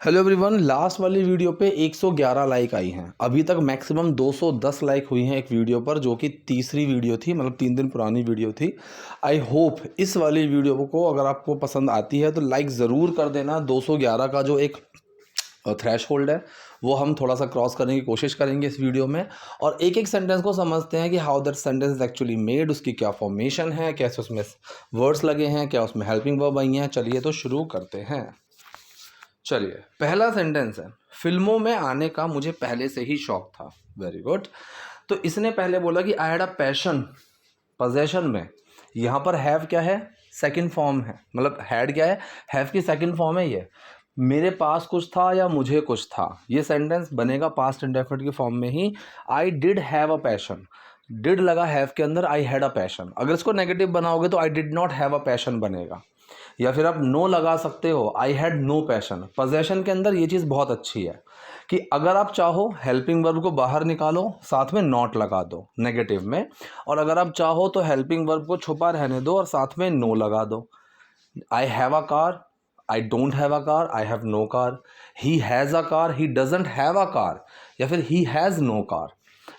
Hello everyone, last वाली video पे 111 like I हैं। अभी तक मैक्सिमम 210 लाइक हुई हैं एक वीडियो पर, जो कि तीसरी वीडियो थी, मतलब 3 दिन पुरानी वीडियो थी। आई होप इस वाली वीडियो को अगर आपको पसंद आती है तो लाइक ज़रूर कर देना। 211 का जो एक थ्रेश होल्ड है वो हम थोड़ा सा क्रॉस करने की कोशिश करेंगे इस वीडियो में, और एक एक सेंटेंस को समझते हैं कि how that sentence is actually made, उसकी क्या फॉर्मेशन है, कैसे उसमें वर्ड्स लगे हैं, क्या उसमें हेल्पिंग वर्ब आई हैं। चलिए तो शुरू करते हैं। चलिए, पहला सेंटेंस है, फिल्मों में आने का मुझे पहले से ही शौक था। Very good. तो इसने पहले बोला कि I had a passion, possession में यहाँ पर हैव क्या है, सेकंड फॉर्म है, मतलब हैड क्या है, हैव की सेकंड फॉर्म है ये। मेरे पास कुछ था या मुझे कुछ था, ये सेंटेंस बनेगा पास्ट इंडेफिनिट की फॉर्म में ही। I did have a passion, did लगा हैव के अंदर, आई हैड अ पैशन। अगर इसको नेगेटिव बनाओगे तो I did not have a passion बनेगा, या फिर आप नो लगा सकते हो, I had no passion. Possession के अंदर ये चीज़ बहुत अच्छी है कि अगर आप चाहो हेल्पिंग वर्ब को बाहर निकालो, साथ में नॉट लगा दो नेगेटिव में, और अगर आप चाहो तो हेल्पिंग वर्ब को छुपा रहने दो और साथ में नो लगा दो। I have a car, I don't have a car, I have no car. He has a car, he doesn't have a car, या फिर ही हैज़ नो कार।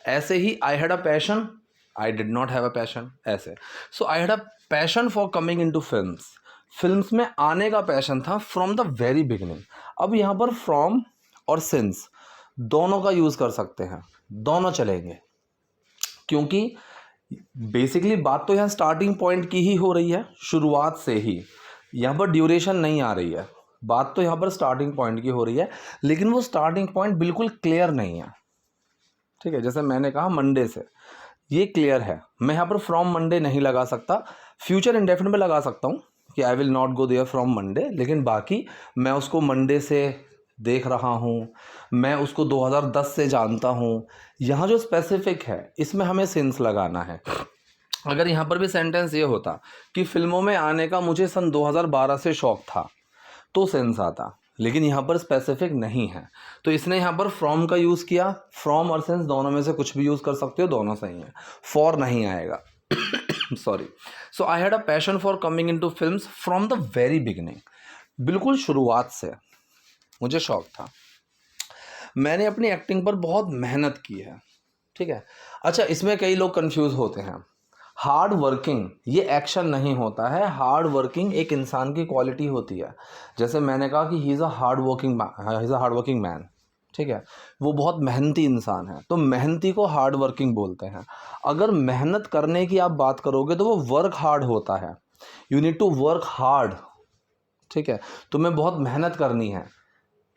ऐसे ही I had a passion, I did not have a passion, ऐसे। So I had a passion for coming into films में आने का passion था from the very beginning. अब यहाँ पर फ्रॉम और सिंस दोनों का यूज़ कर सकते हैं, दोनों चलेंगे, क्योंकि बेसिकली बात तो यहाँ स्टार्टिंग पॉइंट की ही हो रही है, शुरुआत से ही। यहाँ पर ड्यूरेशन नहीं आ रही है, बात तो यहाँ पर स्टार्टिंग पॉइंट की हो रही है, लेकिन वो स्टार्टिंग पॉइंट बिल्कुल क्लियर नहीं है। ठीक है, जैसे मैंने कहा मंडे से, ये क्लियर है। मैं यहाँ पर फ्रॉम मंडे नहीं लगा सकता, फ्यूचर इंडेफिनिट में लगा सकता हूँ कि I will not go there from Monday, लेकिन बाकी मैं उसको मंडे से देख रहा हूँ, मैं उसको 2010 से जानता हूँ। यहाँ जो स्पेसिफिक है इसमें हमें सिंस लगाना है। अगर यहाँ पर भी सेंटेंस ये होता कि फिल्मों में आने का मुझे सन 2012 से शौक था, तो सेंस आता, लेकिन यहाँ पर स्पेसिफिक नहीं है, तो इसने यहाँ पर फ्रॉम का यूज़ किया। फ्रॉम और सेंस दोनों में से कुछ भी यूज़ कर सकते हो, दोनों सही है, फॉर नहीं आएगा। Sorry. So I had a passion for coming into film from the very beginning, बिल्कुल शुरुआत से मुझे शौक था। मैंने अपनी एक्टिंग पर बहुत मेहनत की है। ठीक है। अच्छा, इसमें कई लोग कंफ्यूज होते हैं। हार्ड वर्किंग ये एक्शन नहीं होता है, हार्ड वर्किंग एक इंसान की क्वालिटी होती है। जैसे मैंने कहा कि he is a hard working man. ठीक है, वो बहुत मेहनती इंसान है, तो मेहनती को हार्ड वर्किंग बोलते हैं। अगर मेहनत करने की आप बात करोगे तो वो वर्क हार्ड होता है, you need to work hard. ठीक है, तुम्हें बहुत मेहनत करनी है,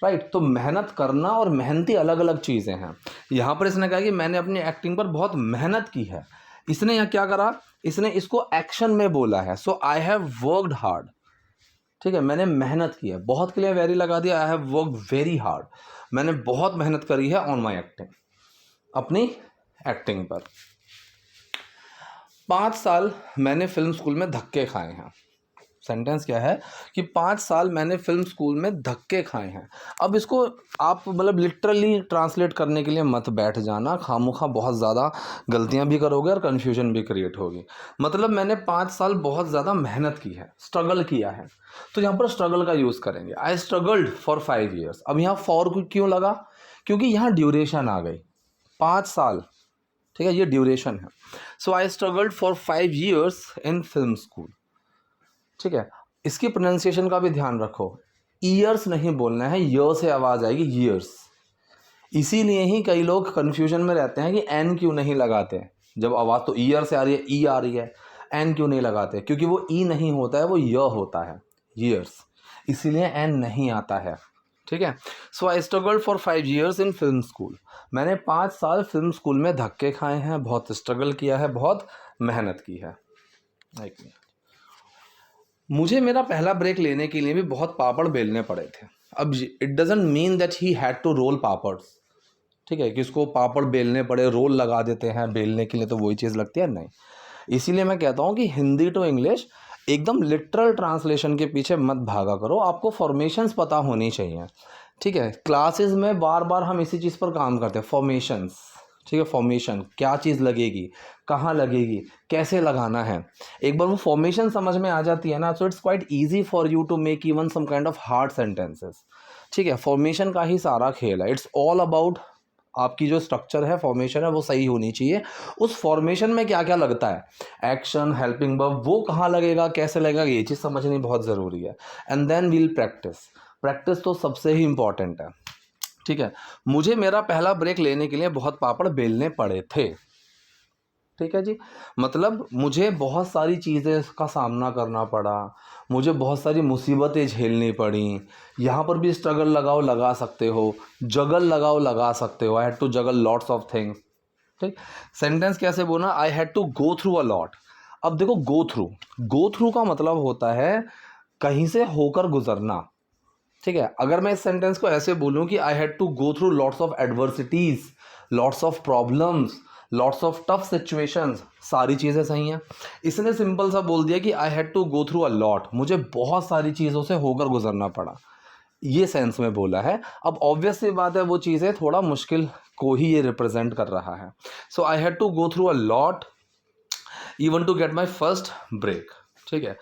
राइट। तो मेहनत करना और मेहनती अलग अलग चीज़ें हैं। यहाँ पर इसने कहा कि मैंने अपनी एक्टिंग पर बहुत मेहनत की है। इसने यहाँ क्या करा, इसने इसको एक्शन में बोला है। So I have worked hard. ठीक है, मैंने मेहनत की है, बहुत के लिए वेरी लगा दिया, I have worked very hard. मैंने बहुत मेहनत करी है ऑन माई एक्टिंग, अपनी एक्टिंग पर। 5 साल मैंने फिल्म स्कूल में धक्के खाए हैं। सेंटेंस क्या है कि 5 साल मैंने फिल्म स्कूल में धक्के खाए हैं। अब इसको आप मतलब लिटरली ट्रांसलेट करने के लिए मत बैठ जाना, खामोखा बहुत ज़्यादा गलतियां भी करोगे और कन्फ्यूजन भी क्रिएट होगी। मतलब मैंने 5 साल बहुत ज़्यादा मेहनत की है, स्ट्रगल किया है, तो यहाँ पर स्ट्रगल का यूज़ करेंगे। आई स्ट्रगल्ड फॉर 5 years। अब यहाँ फॉर क्यों लगा, क्योंकि यहाँ ड्यूरेशन आ गई, 5 साल। ठीक है, ये ड्यूरेशन है। So I struggled for 5 years in film school. ठीक है, इसकी प्रोनाउंसिएशन का भी ध्यान रखो, ईयर्स नहीं बोलना है, य से आवाज़ आएगी, ईयर्स। इसीलिए ही कई लोग कन्फ्यूजन में रहते हैं कि एन क्यों नहीं लगाते, जब आवाज़ तो ईयर से आ रही है, ई आ रही है, एन क्यों नहीं लगाते, क्योंकि वो ई नहीं होता है, वो य होता है, ईयर्स, इसीलिए एन नहीं आता है। ठीक है। So I struggled for 5 years in film school. मैंने 5 साल फिल्म स्कूल में धक्के खाए हैं, बहुत स्ट्रगल किया है, बहुत मेहनत की है। एक मिनट। मुझे मेरा पहला ब्रेक लेने के लिए भी बहुत पापड़ बेलने पड़े थे। अब it doesn't mean that he had to roll papad. ठीक है, कि उसको पापड़ बेलने पड़े, रोल लगा देते हैं बेलने के लिए तो वही चीज़ लगती है, नहीं। इसीलिए मैं कहता हूँ कि हिंदी टू इंग्लिश एकदम लिटरल ट्रांसलेशन के पीछे मत भागा करो, आपको फॉर्मेशंस पता होनी चाहिए। ठीक है, क्लासेस में बार बार हम इसी चीज़ पर काम करते हैं, फॉर्मेशंस। ठीक है, फॉर्मेशन क्या चीज़ लगेगी, कहाँ लगेगी, कैसे लगाना है, एक बार वो फॉर्मेशन समझ में आ जाती है ना, so it's quite easy for you to make even some kind of hard sentences. ठीक है, फॉर्मेशन का ही सारा खेल है। इट्स ऑल अबाउट आपकी जो स्ट्रक्चर है, फॉर्मेशन है, वो सही होनी चाहिए। उस फॉर्मेशन में क्या क्या लगता है, एक्शन, हेल्पिंग वर्ब, वो कहाँ लगेगा, कैसे लगेगा, ये चीज़ समझनी बहुत ज़रूरी है। And then we'll practice. Practice तो सबसे ही इंपॉर्टेंट है। ठीक है, मुझे मेरा पहला ब्रेक लेने के लिए बहुत पापड़ बेलने पड़े थे। ठीक है जी, मतलब मुझे बहुत सारी चीज़ें का सामना करना पड़ा, मुझे बहुत सारी मुसीबतें झेलनी पड़ी। यहाँ पर भी स्ट्रगल लगाओ, लगा सकते हो, जगल लगाओ, लगा सकते हो। I had to juggle lots of things. ठीक, सेंटेंस कैसे बोलना, I had to go through a lot. अब देखो, गो थ्रू का मतलब होता है कहीं से होकर गुजरना। ठीक है, अगर मैं इस सेंटेंस को ऐसे बोलूं कि I had to go through lots of adversities, lots of problems, lots of tough situations, सारी चीज़ें सही हैं। इसने सिंपल सा बोल दिया कि I had to go through a lot, मुझे बहुत सारी चीज़ों से होकर गुजरना पड़ा, ये सेंस में बोला है। अब ऑब्वियस सी बात है, वो चीज़ें थोड़ा मुश्किल को ही ये रिप्रेजेंट कर रहा है। So I had to go through a lot even to get my first break. ठीक है,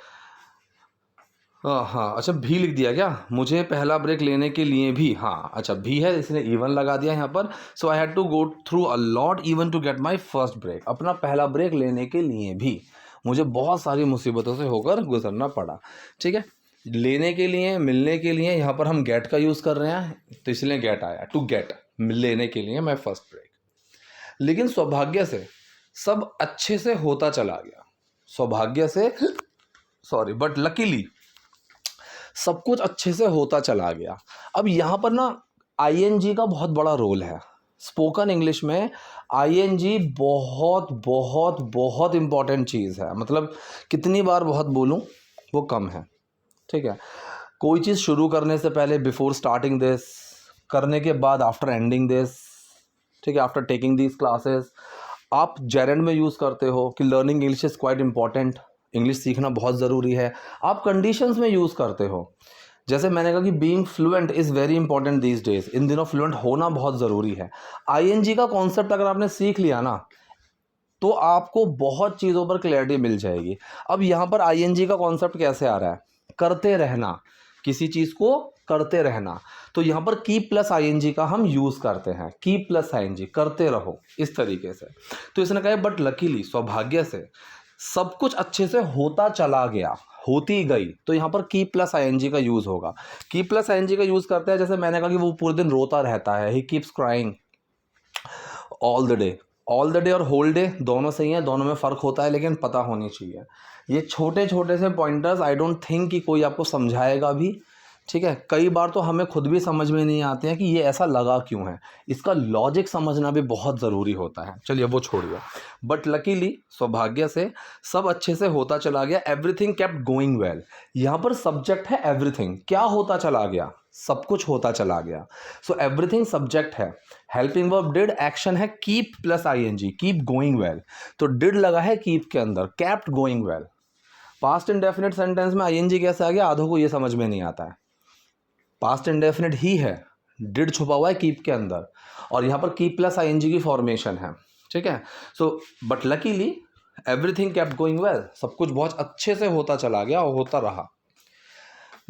हाँ, अच्छा, भी लिख दिया क्या, मुझे पहला ब्रेक लेने के लिए भी, हाँ अच्छा, भी है, इसने इवन लगा दिया यहाँ पर। So I had to go through a lot even to get my first break, अपना पहला ब्रेक लेने के लिए भी मुझे बहुत सारी मुसीबतों से होकर गुजरना पड़ा। ठीक है, लेने के लिए, मिलने के लिए, यहाँ पर हम गेट का यूज़ कर रहे हैं, तो इसलिए गेट आया, टू गेट, लेने के लिए माई फर्स्ट ब्रेक। लेकिन सौभाग्य से सब अच्छे से होता चला गया, सौभाग्य से, सॉरी, बट लकीली सब कुछ अच्छे से होता चला गया। अब यहाँ पर ना आईएनजी का बहुत बड़ा रोल है। स्पोकन इंग्लिश में आईएनजी बहुत बहुत बहुत इम्पॉर्टेंट चीज़ है। मतलब कितनी बार बहुत बोलूँ वो कम है। ठीक है, कोई चीज़ शुरू करने से पहले, बिफोर स्टार्टिंग दिस, करने के बाद, आफ्टर एंडिंग दिस, ठीक है, आफ्टर टेकिंग दीज क्लासेस, आप जेरेंड में यूज़ करते हो कि learning English is quite important, English सीखना बहुत ज़रूरी है। आप कंडीशंस में यूज़ करते हो, जैसे मैंने कहा कि being fluent is very important these days, इन दिनों फ्लुएंट होना बहुत ज़रूरी है। आईएनजी का कॉन्सेप्ट अगर आपने सीख लिया ना, तो आपको बहुत चीज़ों पर क्लैरिटी मिल जाएगी। अब यहाँ पर आईएनजी का कॉन्सेप्ट कैसे आ रहा है, करते रहना, किसी चीज़ को करते रहना। तो यहाँ पर कीप प्लस आईएनजी का हम यूज़ करते हैं, कीप प्लस आईएनजी, करते रहो, इस तरीके से। तो इसने कहा बट लकीली, सौभाग्य से सब कुछ अच्छे से होता चला गया, होती गई, तो यहाँ पर कीप प्लस आईएनजी का यूज़ होगा। कीप प्लस आईएनजी का यूज़ करते हैं, जैसे मैंने कहा कि वो पूरे दिन रोता रहता है, he keeps crying all the day. All the day और होल डे दोनों सही हैं, दोनों में फ़र्क होता है, लेकिन पता होनी चाहिए। ये छोटे छोटे से पॉइंटर्स आई डोंट थिंक कि कोई आपको समझाएगा भी। ठीक है, कई बार तो हमें खुद भी समझ में नहीं आते हैं कि ये ऐसा लगा क्यों है, इसका लॉजिक समझना भी बहुत ज़रूरी होता है। चलिए वो छोड़िए, बट लकीली, सौभाग्य से सब अच्छे से होता चला गया, एवरीथिंग केप्ट गोइंग वेल। यहाँ पर सब्जेक्ट है एवरीथिंग, क्या होता चला गया, सब कुछ होता चला गया। सो एवरीथिंग सब्जेक्ट है, हेल्पिंग वर्ब डिड, एक्शन है keep plus ING, keep going well, तो डिड लगा है कीप के अंदर, kept going well. Past indefinite sentence में आईएनजी कैसे आ गया, आधों को ये समझ में नहीं आता है। पास्ट इंडेफिनिट ही है, डिड छुपा हुआ है कीप के अंदर, और यहाँ पर कीप प्लस आईएनजी की फॉर्मेशन है। ठीक है, so but luckily everything kept going well, सब कुछ बहुत अच्छे से होता चला गया और होता रहा।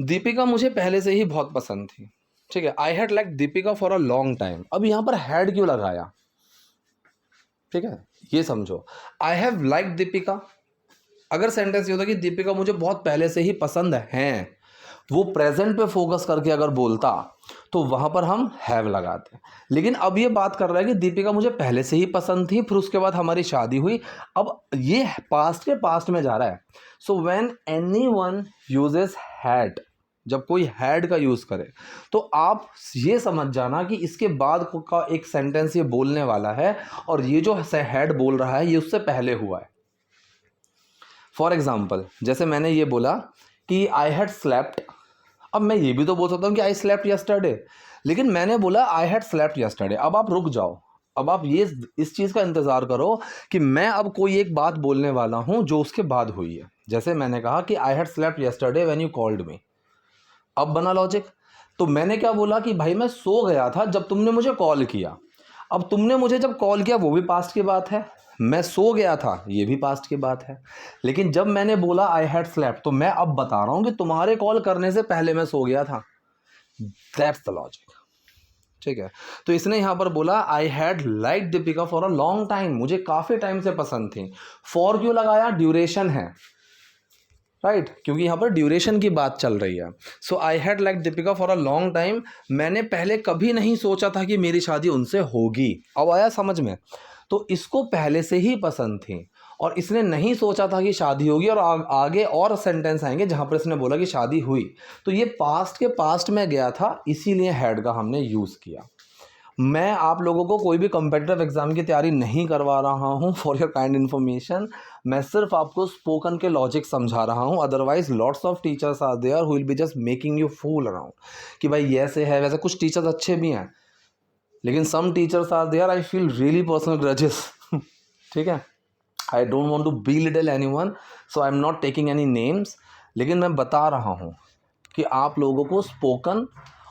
दीपिका मुझे पहले से ही बहुत पसंद थी। ठीक है, आई had like Deepika for a long time. अब यहाँ पर हैड क्यों लगाया, ठीक है, ये समझो। आई हैव लाइक दीपिका, अगर सेंटेंस ये होता कि दीपिका मुझे बहुत पहले से ही पसंद है, वो प्रेजेंट पे फोकस करके अगर बोलता तो वहां पर हम हैव लगाते। लेकिन अब ये बात कर रहा है कि दीपिका मुझे पहले से ही पसंद थी, फिर उसके बाद हमारी शादी हुई। अब ये पास्ट के पास्ट में जा रहा है। So when anyone uses had, जब कोई हैड का यूज करे, तो आप ये समझ जाना कि इसके बाद का एक सेंटेंस ये बोलने वाला है, और ये जो हैड बोल रहा है ये उससे पहले हुआ है। फॉर एग्जाम्पल, जैसे मैंने ये बोला कि आई हैड स्लेप्ट, अब मैं ये भी तो बोल सकता हूँ कि आई स्लेप्ट यस्टरडे, लेकिन मैंने बोला आई हैड स्लेप्ट यस्टरडे। अब आप रुक जाओ, अब आप ये इस चीज़ का इंतज़ार करो कि मैं अब कोई एक बात बोलने वाला हूँ जो उसके बाद हुई है। जैसे मैंने कहा कि I had slept yesterday when you called me, अब बना लॉजिक। तो मैंने क्या बोला कि भाई मैं सो गया था जब तुमने मुझे कॉल किया। अब तुमने मुझे जब कॉल किया वो भी पास्ट की बात है, मैं सो गया था ये भी पास्ट की बात है। लेकिन जब मैंने बोला आई हैड स्लेप्ट, तो मैं अब बता रहा हूँ कि तुम्हारे कॉल करने से पहले मैं सो गया था। That's the logic. ठीक है, तो इसने यहाँ पर बोला आई had like Deepika for a long time, मुझे काफ़ी टाइम से पसंद थी। फॉर क्यों लगाया, ड्यूरेशन है, राइट क्योंकि यहाँ पर ड्यूरेशन की बात चल रही है। So I had like Deepika for a long time, मैंने पहले कभी नहीं सोचा था कि मेरी शादी उनसे होगी। अब आया समझ में? तो इसको पहले से ही पसंद थी और इसने नहीं सोचा था कि शादी होगी, और आगे और सेंटेंस आएंगे जहाँ पर इसने बोला कि शादी हुई। तो ये पास्ट के पास्ट में गया था, इसीलिए हैड का हमने यूज़ किया। मैं आप लोगों को कोई भी कम्पिटिटिव एग्जाम की तैयारी नहीं करवा रहा हूँ, फॉर योर काइंड इन्फॉर्मेशन। मैं सिर्फ आपको स्पोकन के लॉजिक समझा रहा हूँ। Otherwise lots of teachers are there who will be just making you fool around कि भाई ये ऐसे है वैसे। कुछ टीचर्स अच्छे भी हैं, लेकिन some teachers are there I feel really personal grudges. ठीक है, I don't want to belittle anyone, so I am not taking any names. लेकिन मैं बता रहा हूँ कि आप लोगों को स्पोकन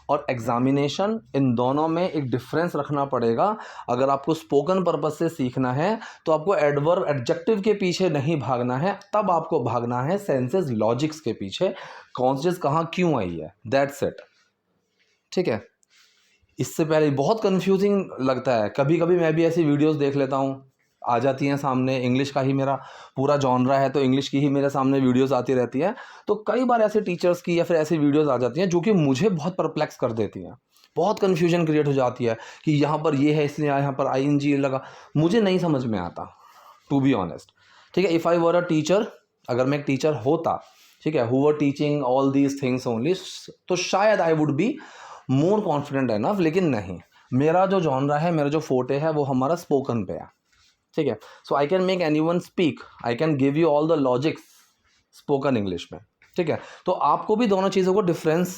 और एग्जामिनेशन इन दोनों में एक डिफरेंस रखना पड़ेगा। अगर आपको स्पोकन पर्पज से सीखना है तो आपको एडवर्ब एडजेक्टिव के पीछे नहीं भागना है, तब आपको भागना है सेंसेस लॉजिक्स के पीछे, कौन सी चीज़ कहाँ क्यों आई है, दैट्स इट। ठीक है, इससे पहले बहुत कंफ्यूजिंग लगता है, कभी कभी मैं भी ऐसी वीडियोस देख लेता हूँ, आ जाती हैं सामने, इंग्लिश का ही मेरा पूरा जॉनरा है तो इंग्लिश की ही मेरे सामने वीडियोस आती रहती है। तो कई बार ऐसे टीचर्स की या फिर ऐसी वीडियोस आ जाती हैं जो कि मुझे बहुत परप्लेक्स कर देती हैं, बहुत कन्फ्यूजन क्रिएट हो जाती है कि यहाँ पर ये है इसलिए यहाँ पर ING लगा, मुझे नहीं समझ में आता टू बी ऑनेस्ट। ठीक है, if I were a teacher, अगर मैं एक टीचर होता, ठीक है, who were teaching all these things only, तो शायद I would be more confident enough, लेकिन नहीं, मेरा जो जॉनरा है, मेरा जो फोटे है वो हमारा स्पोकन पे है। ठीक है, so I can make anyone speak, I can give you all the logics spoken English में। ठीक है, तो आपको भी दोनों चीज़ों को डिफरेंस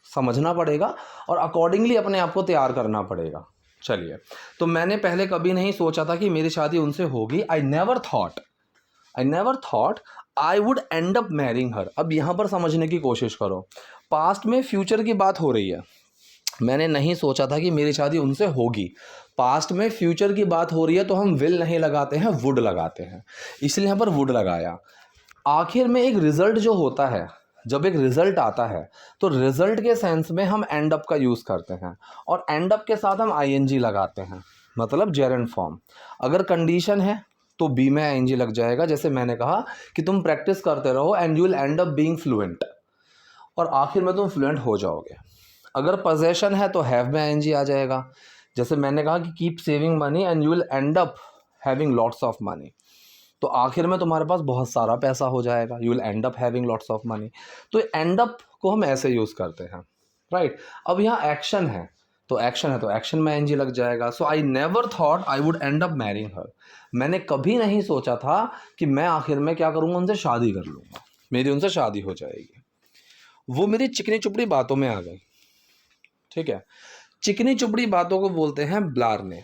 समझना पड़ेगा और अकॉर्डिंगली अपने आप को तैयार करना पड़ेगा। चलिए, तो मैंने पहले कभी नहीं सोचा था कि मेरी शादी उनसे होगी। I never thought I would end up marrying her. अब यहाँ पर समझने की कोशिश करो, पास्ट में फ्यूचर की बात हो रही है, मैंने नहीं सोचा था कि मेरी शादी उनसे होगी। पास्ट में फ्यूचर की बात हो रही है तो हम विल नहीं लगाते हैं, वुड लगाते हैं, इसलिए यहाँ पर वुड लगाया। आखिर में एक रिजल्ट जो होता है, जब एक रिजल्ट आता है तो रिजल्ट के सेंस में हम एंड अप का यूज़ करते हैं, और एंड अप के साथ हम ING लगाते हैं, मतलब जेरेंड फॉर्म। अगर कंडीशन है तो बी में ING लग जाएगा, जैसे मैंने कहा कि तुम प्रैक्टिस करते रहो and you will and up being fluent, और आखिर में तुम फ्लुएंट हो जाओगे। अगर पोजेशन है तो हैव में ING आ जाएगा, जैसे मैंने कहा कि keep saving money and you will and up having lots of money, तो आखिर में तुम्हारे पास बहुत सारा पैसा हो जाएगा, you will and up having lots of money. तो एंड अप को हम ऐसे यूज़ करते हैं, राइट। अब यहाँ एक्शन है तो एक्शन में ING लग जाएगा। So I never thought I would end up marrying her, मैंने कभी नहीं सोचा था कि मैं आखिर में क्या करूँगा, उनसे शादी कर लूँगा, मेरी उनसे शादी हो जाएगी। वो मेरी चिकनी चुपड़ी बातों में आ गई। ठीक है, चिकनी चुपड़ी बातों को बोलते हैं ब्लारने।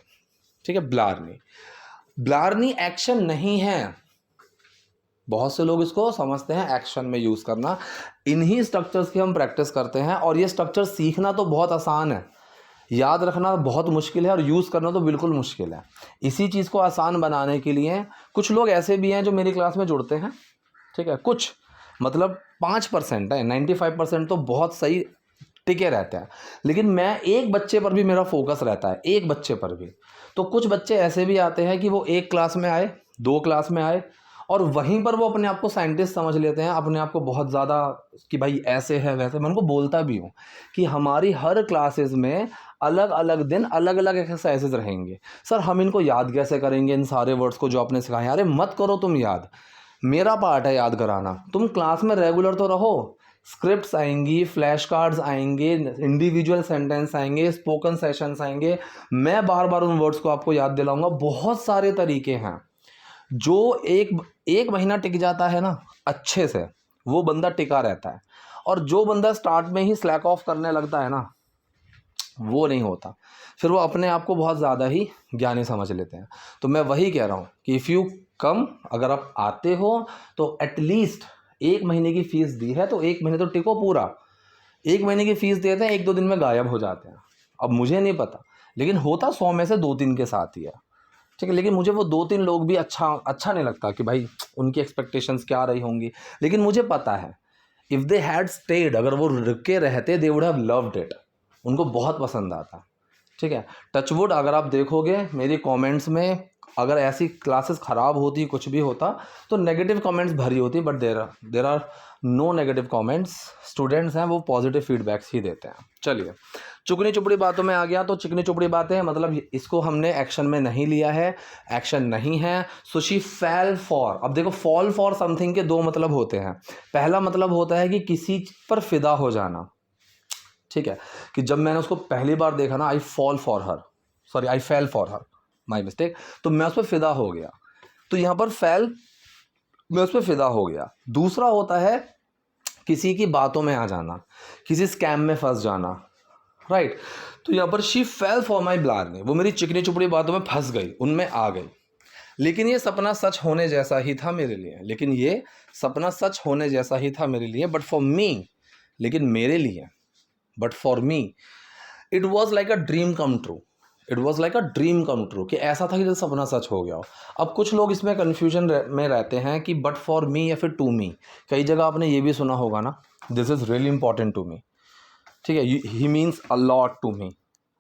ठीक है, ब्लारनी एक्शन नहीं है, बहुत से लोग इसको समझते हैं एक्शन में यूज़ करना। इन्हीं स्ट्रक्चर्स की हम प्रैक्टिस करते हैं, और ये स्ट्रक्चर सीखना तो बहुत आसान है, याद रखना बहुत मुश्किल है, और यूज़ करना तो बिल्कुल मुश्किल है। इसी चीज़ को आसान बनाने के लिए कुछ लोग ऐसे भी हैं जो मेरी क्लास में जुड़ते हैं। ठीक है, कुछ मतलब 5% है, 95% तो बहुत सही टिके रहते हैं, लेकिन मैं एक बच्चे पर भी मेरा फोकस रहता है, एक बच्चे पर भी। तो कुछ बच्चे ऐसे भी आते हैं कि वो एक क्लास में आए, 2 क्लास में आए, और वहीं पर वो अपने आप को साइंटिस्ट समझ लेते हैं, अपने आप को बहुत ज़्यादा कि भाई ऐसे है वैसे। मैं उनको बोलता भी हूँ कि हमारी हर क्लासेस में अलग अलग दिन अलग अलग एक्सरसाइजेज रहेंगे। सर हम इनको याद कैसे करेंगे, इन सारे वर्ड्स को जो आपने सिखाए? अरे मत करो तुम याद, मेरा पार्ट है याद कराना, तुम क्लास में रेगुलर तो रहो। स्क्रिप्ट्स आएंगी, फ्लैश कार्ड्स आएंगे, इंडिविजुअल सेंटेंस आएंगे, स्पोकन सेशंस आएंगे, मैं बार बार उन वर्ड्स को आपको याद दिलाऊंगा। बहुत सारे तरीके हैं, जो एक महीना टिक जाता है ना अच्छे से, वो बंदा टिका रहता है, और जो बंदा स्टार्ट में ही स्लैक ऑफ करने लगता है ना, वो नहीं होता, फिर वो अपने आप को बहुत ज़्यादा ही ज्ञानी समझ लेते हैं। तो मैं वही कह रहा हूँ कि इफ़ यू कम, अगर आप आते हो तो एटलीस्ट 1 महीने की फ़ीस दी है तो 1 महीने तो टिको पूरा। 1 महीने की फ़ीस देते हैं, 1-2 दिन में गायब हो जाते हैं। अब मुझे नहीं पता, लेकिन होता 100 में से 2-3 के साथ ही है। ठीक है, लेकिन मुझे वो 2-3 लोग भी अच्छा नहीं लगता कि भाई उनकी एक्सपेक्टेशंस क्या रही होंगी, लेकिन मुझे पता है इफ़ दे हैड स्टेड, अगर वो रुके रहते, they would have loved it. उनको बहुत पसंद आता है, ठीक है। टचवुड अगर आप देखोगे मेरी कमेंट्स में, अगर ऐसी क्लासेस ख़राब होती कुछ भी होता तो नेगेटिव कमेंट्स भरी होती, but there are no negative comments. Students हैं वो पॉजिटिव फीडबैक्स ही देते हैं। चलिए चुगनी चुपड़ी बातों में आ गया। तो चिकनी चुपड़ी बातें मतलब इसको हमने एक्शन में नहीं लिया है, एक्शन नहीं है। सो शी फेल फॉर, अब देखो फॉल फॉर समथिंग के दो मतलब होते हैं। पहला मतलब होता है कि किसी पर फिदा हो जाना, ठीक है, कि जब मैंने उसको पहली बार देखा ना, I fall for her, sorry I fail for her, my mistake, तो मैं उस पर फिदा हो गया। तो यहाँ पर फेल, मैं उस पर फिदा हो गया। दूसरा होता है किसी की बातों में आ जाना, किसी स्कैम में फंस जाना, राइट। तो यहाँ पर शी फेल फॉर माई ब्लार्नी, वो मेरी चिकनी चुपड़ी बातों में फंस गई, उनमें आ गई। लेकिन ये सपना सच होने जैसा ही था मेरे लिए, लेकिन ये सपना सच होने जैसा ही था मेरे लिए, बट फॉर मी, लेकिन मेरे लिए, but for me it was like a dream come true, it was like a dream come true, कि ऐसा था कि जैसे सपना सच हो गया हो। अब कुछ लोग इसमें कन्फ्यूजन में रहते हैं कि बट फॉर मी या फिर टू मी। कई जगह आपने ये भी सुना होगा ना, this is really important to me, ठीक है, he means a lot to me,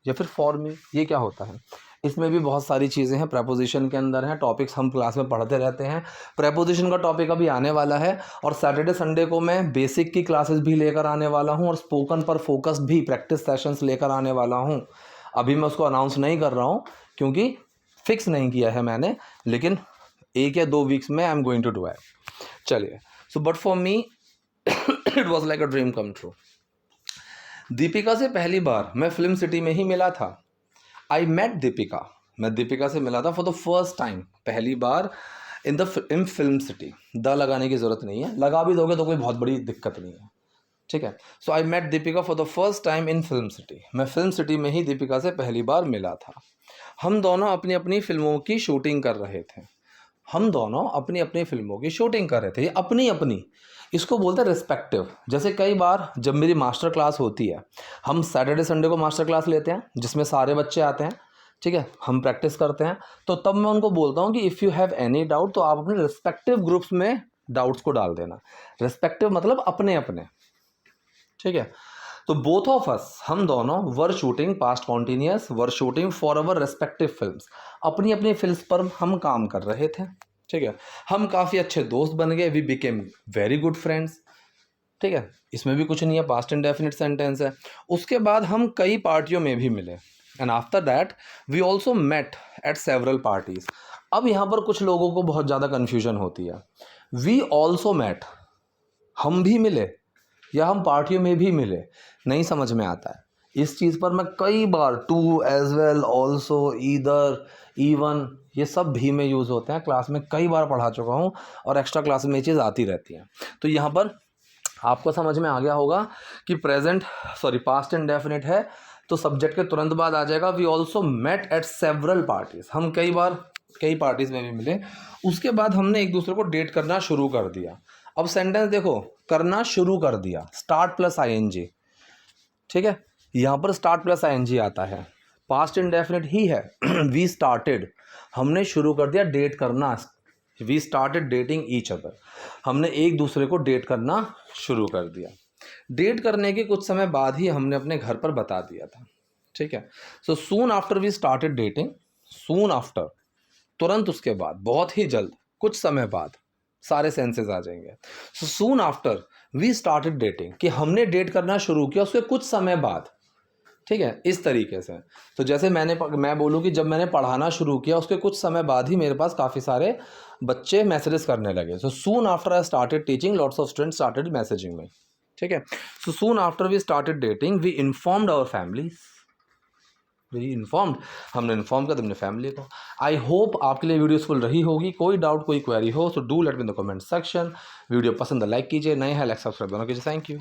या फिर फॉर मी, ये क्या होता है। इसमें भी बहुत सारी चीज़ें हैं, प्रेपोजिशन के अंदर हैं, टॉपिक्स हम क्लास में पढ़ते रहते हैं। प्रेपोजिशन का टॉपिक अभी आने वाला है, और सैटरडे संडे को मैं बेसिक की क्लासेस भी लेकर आने वाला हूं, और स्पोकन पर फोकस्ड भी प्रैक्टिस सेशंस लेकर आने वाला हूं। अभी मैं उसको अनाउंस नहीं कर रहा हूं क्योंकि फिक्स नहीं किया है मैंने, लेकिन 1 या 2 वीक्स में I am going to do it. चलिए, so but for me it was like a dream come true. Deepika से पहली बार मैं फिल्म सिटी में ही मिला था। आई मेट दीपिका, मैं दीपिका से मिला था फॉर द फर्स्ट टाइम, पहली बार इन फिल्म सिटी। द लगाने की ज़रूरत नहीं है, लगा भी दोगे तो कोई बहुत बड़ी दिक्कत नहीं है, ठीक है। So I met Deepika for the first time in film city, मैं फिल्म सिटी में ही दीपिका से पहली बार मिला था। हम दोनों अपनी अपनी फिल्मों की शूटिंग कर रहे थे, हम दोनों अपनी अपनी फिल्मों की शूटिंग कर रहे थे। ये अपनी अपनी, इसको बोलते हैं रिस्पेक्टिव। जैसे कई बार जब मेरी मास्टर क्लास होती है, हम सैटरडे संडे को मास्टर क्लास लेते हैं जिसमें सारे बच्चे आते हैं, ठीक है, हम प्रैक्टिस करते हैं, तो तब मैं उनको बोलता हूँ कि if you have any doubt तो आप अपने रिस्पेक्टिव ग्रुप्स में डाउट्स को डाल देना। रिस्पेक्टिव मतलब अपने अपने, ठीक है। तो बोथ ऑफ अस, हम दोनों, were shooting, past continuous, were shooting for our respective films, अपनी अपनी फिल्म्स पर हम काम कर रहे थे, ठीक है। हम काफ़ी अच्छे दोस्त बन गए, we became very good friends, ठीक है, इसमें भी कुछ नहीं है, पास्ट इंडेफिनिट सेंटेंस है। उसके बाद हम कई पार्टियों में भी मिले, and after that we also met at several parties. अब यहाँ पर कुछ लोगों को बहुत ज़्यादा कन्फ्यूजन होती है, वी ऑल्सो मेट, हम भी मिले या हम पार्टियों में भी मिले, नहीं समझ में आता है। इस चीज़ पर मैं कई बार too, as well, also, either, even, ये सब भी में यूज़ होते हैं, क्लास में कई बार पढ़ा चुका हूँ, और एक्स्ट्रा क्लास में ये चीज़ आती रहती है। तो यहाँ पर आपको समझ में आ गया होगा कि पास्ट इंडेफिनिट है तो सब्जेक्ट के तुरंत बाद आ जाएगा we also met at several parties, हम कई बार कई पार्टीज में भी मिले। उसके बाद हमने एक दूसरे को डेट करना शुरू कर दिया। अब सेंटेंस देखो, करना शुरू कर दिया, स्टार्ट प्लस आईएनजी, ठीक है, यहाँ पर स्टार्ट प्लस आईएनजी आता है, पास्ट इंडेफिनिट ही है। वी स्टार्टेड, हमने शुरू कर दिया डेट करना, we started dating each other, हमने एक दूसरे को डेट करना शुरू कर दिया। डेट करने के कुछ समय बाद ही हमने अपने घर पर बता दिया था, ठीक है। So soon after we started dating, soon after, तुरंत उसके बाद, बहुत ही जल्द, कुछ समय बाद, सारे सेंसेस आ जाएंगे। So soon after we started dating, कि हमने डेट करना शुरू किया उसके कुछ समय बाद, ठीक है, इस तरीके से। तो जैसे मैं बोलूँ कि जब मैंने पढ़ाना शुरू किया उसके कुछ समय बाद ही मेरे पास काफ़ी सारे बच्चे मैसेजेस करने लगे। So soon after I started teaching, lots of students started messaging me, ठीक है। So soon after we started dating we informed our families, we informed, हमने इन्फॉर्म किया अपने फैमिली को। आई होप आपके लिए वीडियो यूजफुल रही होगी। कोई डाउट, कोई क्वेरी हो तो do let me in the comment section. Video पसंद है लाइक कीजिए, नए हैं लाइक सब्सक्राइब दोनों कीजिए। Thank you.